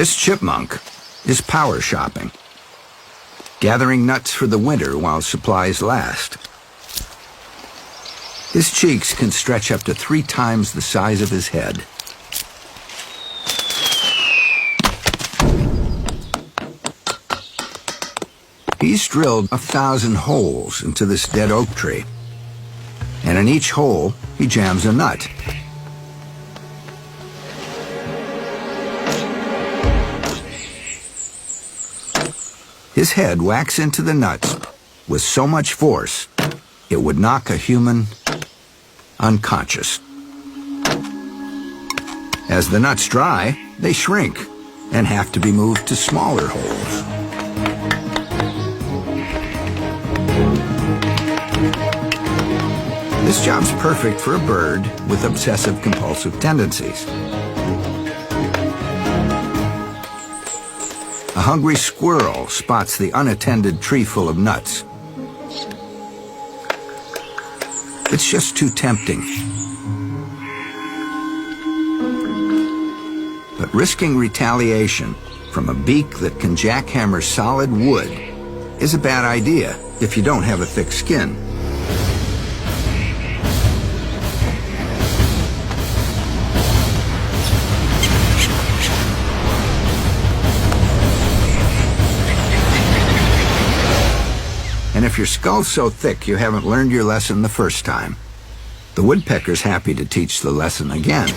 This chipmunk is power shopping, gathering nuts for the winter while supplies last. His cheeks can stretch up to 3 times the size of his head. He's drilled 1,000 holes into this dead oak tree, and in each hole he jams a nut. His head whacks into the nuts with so much force it would knock a human unconscious. As the nuts dry, they shrink and have to be moved to smaller holes. This job's perfect for a bird with obsessive-compulsive tendencies. A hungry squirrel spots the unattended tree full of nuts. It's just too tempting. But risking retaliation from a beak that can jackhammer solid wood is a bad idea if you don't have a thick skin. And if your skull's so thick you haven't learned your lesson the first time, the woodpecker's happy to teach the lesson again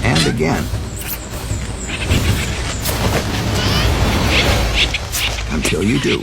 and again until you do.